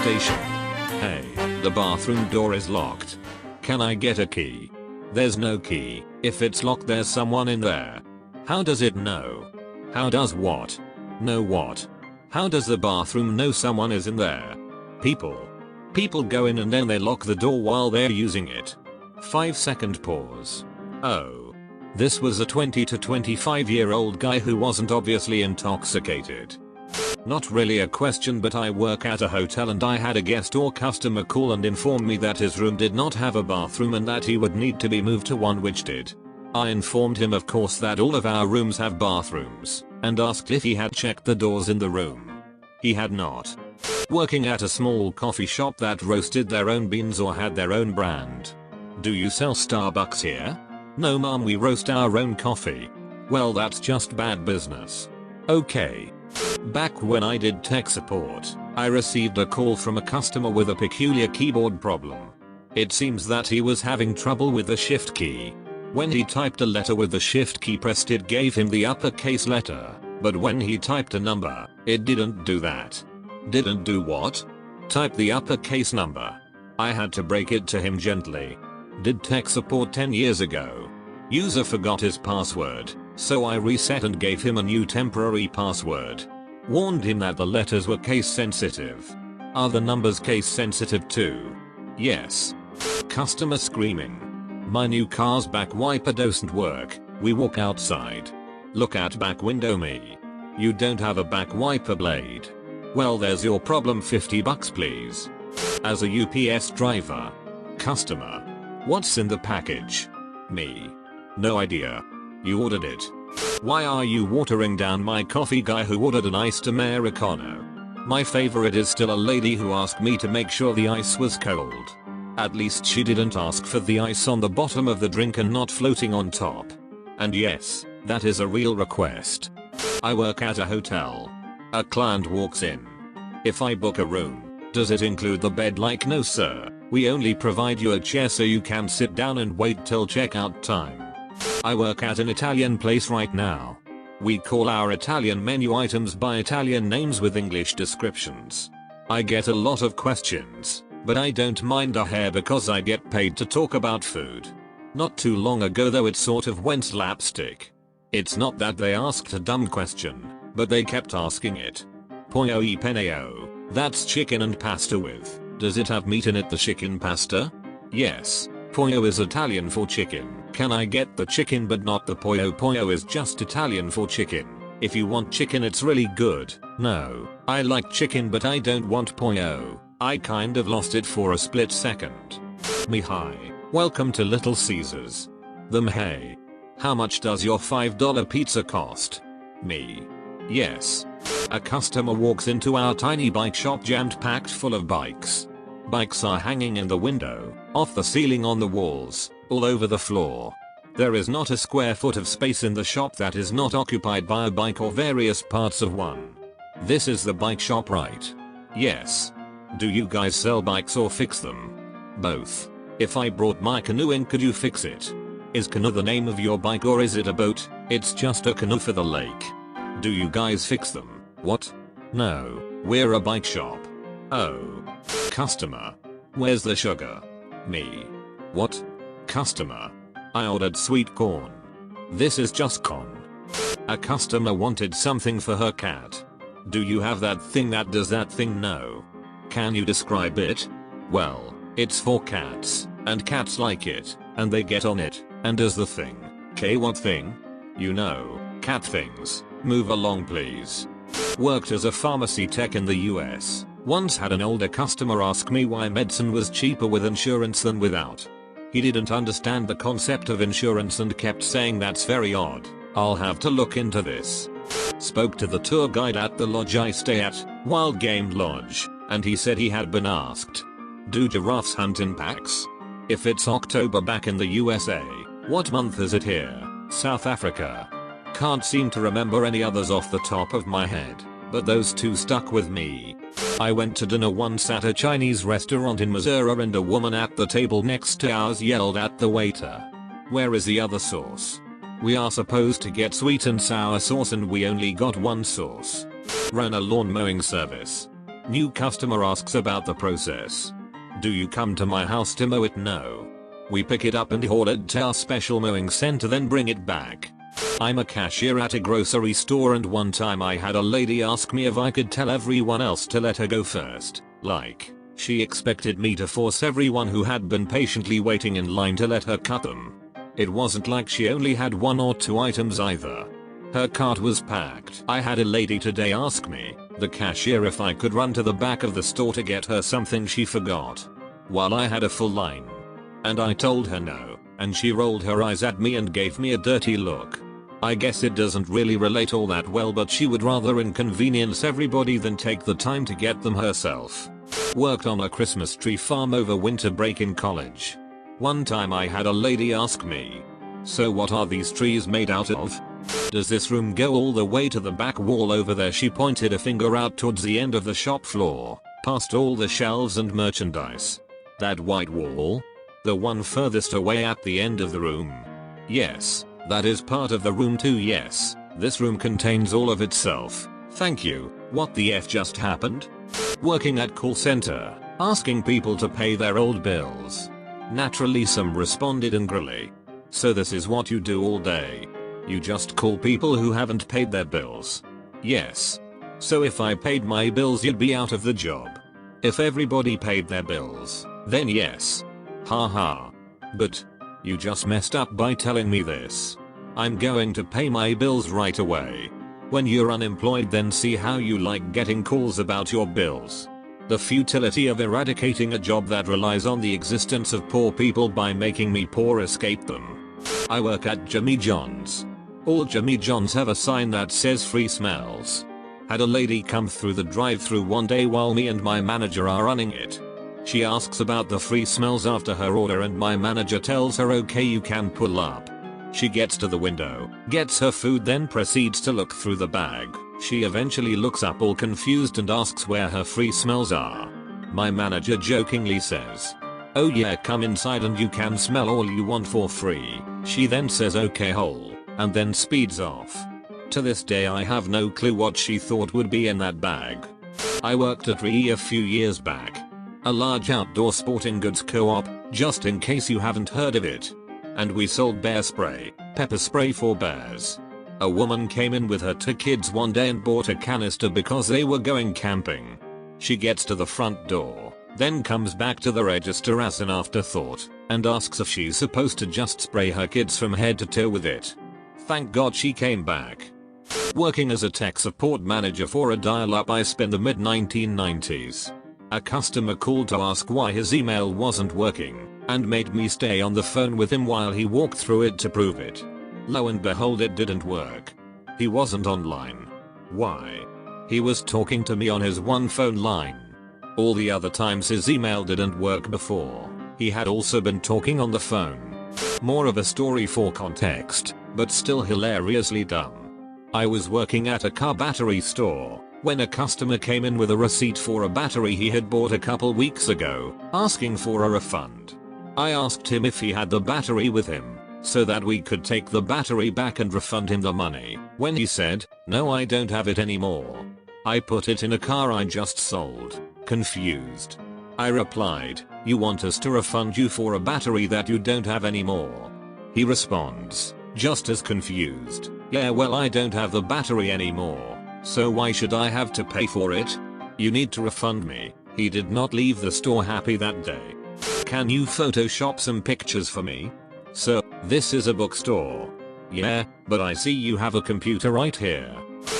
station. Hey, the bathroom door is locked. Can I get a key? There's no key. If it's locked, there's someone in there. How does it know? How does what? Know what? How does the bathroom know someone is in there? People go in and then they lock the door while they're using it. 5-second pause. Oh. This was a 20 to 25-year-old guy who wasn't obviously intoxicated. Not really a question, but I work at a hotel and I had a guest or customer call and inform me that his room did not have a bathroom and that he would need to be moved to one which did. I informed him of course that all of our rooms have bathrooms and asked if he had checked the doors in the room. He had not. Working at a small coffee shop that roasted their own beans or had their own brand. Do you sell Starbucks here? No ma'am, we roast our own coffee. Well, that's just bad business. Okay. Back when I did tech support, I received a call from a customer with a peculiar keyboard problem. It seems that he was having trouble with the shift key. When he typed a letter with the shift key pressed, it gave him the uppercase letter, but when he typed a number, it didn't do that. Didn't do what? Type the uppercase number. I had to break it to him gently. Did tech support 10 years ago. User forgot his password, so I reset and gave him a new temporary password. Warned him that the letters were case sensitive. Are the numbers case sensitive too? Yes. Customer screaming. My new car's back wiper doesn't work. We walk outside. Look at back window me. You don't have a back wiper blade. Well, there's your problem, $50 please. As a UPS driver. Customer. What's in the package? Me. No idea. You ordered it. Why are you watering down my coffee? Guy who ordered an iced Americano. My favorite is still a lady who asked me to make sure the ice was cold. At least she didn't ask for the ice on the bottom of the drink and not floating on top. And yes, that is a real request. I work at a hotel. A client walks in. If I book a room, does it include the bed? Like, no sir, we only provide you a chair so you can sit down and wait till checkout time. I work at an Italian place right now. We call our Italian menu items by Italian names with English descriptions. I get a lot of questions, but I don't mind a hair because I get paid to talk about food. Not too long ago though, it sort of went slapstick. It's not that they asked a dumb question, but they kept asking it. Pollo e peneo, that's chicken and pasta with, does it have meat in it? The chicken pasta? Yes. Pollo is Italian for chicken. Can I get the chicken but not the pollo? Pollo is just Italian for chicken. If you want chicken it's really good. No, I like chicken but I don't want pollo. I kind of lost it for a split second. Me hi. Welcome to Little Caesars. Them hey. How much does your $5 pizza cost? Me. Yes. A customer walks into our tiny bike shop jammed packed full of bikes. Bikes are hanging in the window, off the ceiling, on the walls, all over the floor. There is not a square foot of space in the shop that is not occupied by a bike or various parts of one. This is the bike shop, right? Yes. Do you guys sell bikes or fix them? Both. If I brought my canoe in, could you fix it? Is canoe the name of your bike or is it a boat? It's just a canoe for the lake. Do you guys fix them? What? No, we're a bike shop. Oh. Customer. Where's the sugar? Me. What? Customer. I ordered sweet corn. This is just corn. A customer wanted something for her cat. Do you have that thing that does that thing? No. Can you describe it? Well, it's for cats, and cats like it, and they get on it, and does the thing. Okay, what thing? You know, cat things. Move along please. Worked as a pharmacy tech in the US. Once had an older customer ask me why medicine was cheaper with insurance than without. He didn't understand the concept of insurance and kept saying that's very odd. I'll have to look into this. Spoke to the tour guide at the lodge I stay at, Wild Game Lodge, and he said he had been asked, do giraffes hunt in packs? If it's October back in the USA, what month is it here? South Africa. Can't seem to remember any others off the top of my head, but those two stuck with me. I went to dinner once at a Chinese restaurant in Missouri and a woman at the table next to ours yelled at the waiter, "Where is the other sauce? We are supposed to get sweet and sour sauce and we only got one sauce." Ran a lawn mowing service. New customer asks about the process. Do you come to my house to mow it? No. We pick it up and haul it to our special mowing center, then bring it back. I'm a cashier at a grocery store, and one time I had a lady ask me if I could tell everyone else to let her go first. Like, she expected me to force everyone who had been patiently waiting in line to let her cut them. It wasn't like she only had 1 or 2 items either. Her cart was packed. I had a lady today ask me, the cashier, if I could run to the back of the store to get her something she forgot, while I had a full line. And I told her no, and she rolled her eyes at me and gave me a dirty look. I guess it doesn't really relate all that well, but she would rather inconvenience everybody than take the time to get them herself. Worked on a Christmas tree farm over winter break in college. One time I had a lady ask me, so what are these trees made out of? Does this room go all the way to the back wall over there? She pointed a finger out towards the end of the shop floor, past all the shelves and merchandise. That white wall? The one furthest away at the end of the room? Yes, that is part of the room too. Yes, this room contains all of itself. Thank you. What the F just happened? Working at call center, asking people to pay their old bills. Naturally some responded angrily. So this is what you do all day? You just call people who haven't paid their bills? Yes. So if I paid my bills, you'd be out of the job. If everybody paid their bills, then yes. Haha. But you just messed up by telling me this. I'm going to pay my bills right away. When you're unemployed, then see how you like getting calls about your bills. The futility of eradicating a job that relies on the existence of poor people by making me poor escaped them. I work at Jimmy John's. All Jimmy John's have a sign that says free smells. Had a lady come through the drive-thru one day while me and my manager are running it. She asks about the free smells after her order, and my manager tells her okay, you can pull up. She gets to the window, gets her food, then proceeds to look through the bag. She eventually looks up all confused and asks where her free smells are. My manager jokingly says, "Oh yeah, come inside and you can smell all you want for free." She then says okay hole, and then speeds off. To this day I have no clue what she thought would be in that bag. I worked at RE a few years back. A large outdoor sporting goods co-op, just in case you haven't heard of it. And we sold bear spray, pepper spray for bears. A woman came in with her 2 kids one day and bought a canister because they were going camping. She gets to the front door, then comes back to the register as an afterthought, and asks if she's supposed to just spray her kids from head to toe with it. Thank God she came back. Working as a tech support manager for a dial-up ISP in the mid-1990s. A customer called to ask why his email wasn't working, and made me stay on the phone with him while he walked through it to prove it. Lo and behold, it didn't work. He wasn't online. Why? He was talking to me on his one phone line. All the other times his email didn't work before, he had also been talking on the phone. More of a story for context, but still hilariously dumb. I was working at a car battery store when a customer came in with a receipt for a battery he had bought a couple weeks ago, asking for a refund. I asked him if he had the battery with him, so that we could take the battery back and refund him the money, when he said, "No, I don't have it anymore. I put it in a car I just sold." Confused. I replied, "You want us to refund you for a battery that you don't have anymore?" He responds, just as confused, "Yeah, well, I don't have the battery anymore, so why should I have to pay for it? You need to refund me." He did not leave the store happy that day. "Can you Photoshop some pictures for me?" "Sir, this is a bookstore." "Yeah, but I see you have a computer right here.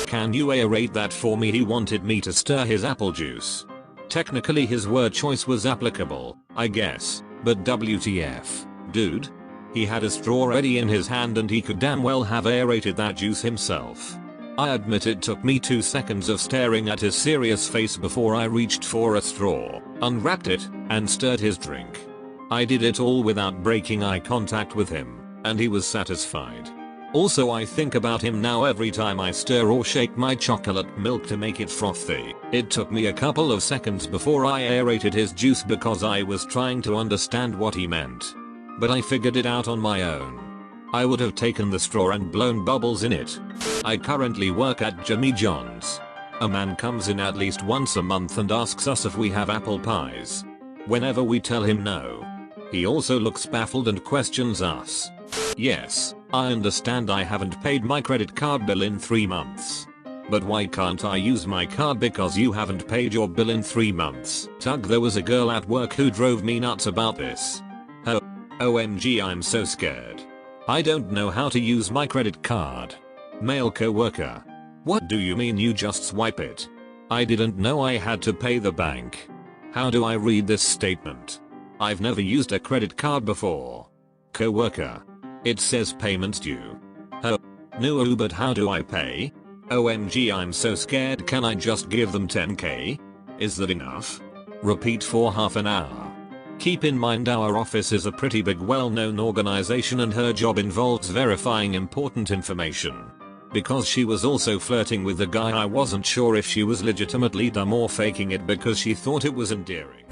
Can you aerate that for me?" He wanted me to stir his apple juice. Technically his word choice was applicable, I guess, but WTF, dude? He had a straw ready in his hand and he could damn well have aerated that juice himself. I admit it took me 2 seconds of staring at his serious face before I reached for a straw, unwrapped it, and stirred his drink. I did it all without breaking eye contact with him, and he was satisfied. Also, I think about him now every time I stir or shake my chocolate milk to make it frothy. It took me a couple of seconds before I aerated his juice because I was trying to understand what he meant. But I figured it out on my own. I would have taken the straw and blown bubbles in it. I currently work at Jimmy John's. A man comes in at least once a month and asks us if we have apple pies. Whenever we tell him no, he also looks baffled and questions us. Yes, I understand I haven't paid my credit card bill in 3 months. But why can't I use my card because you haven't paid your bill in 3 months? Tug, there was a girl at work who drove me nuts about this. OMG, I'm so scared. I don't know how to use my credit card. Male coworker. What do you mean you just swipe it? I didn't know I had to pay the bank. How do I read this statement? I've never used a credit card before. Coworker. It says payments due. No, but how do I pay? OMG, I'm so scared. Can I just give them 10k? Is that enough? Repeat for half an hour. Keep in mind our office is a pretty big well-known organization and her job involves verifying important information. Because she was also flirting with the guy, I wasn't sure if she was legitimately dumb or faking it because she thought it was endearing.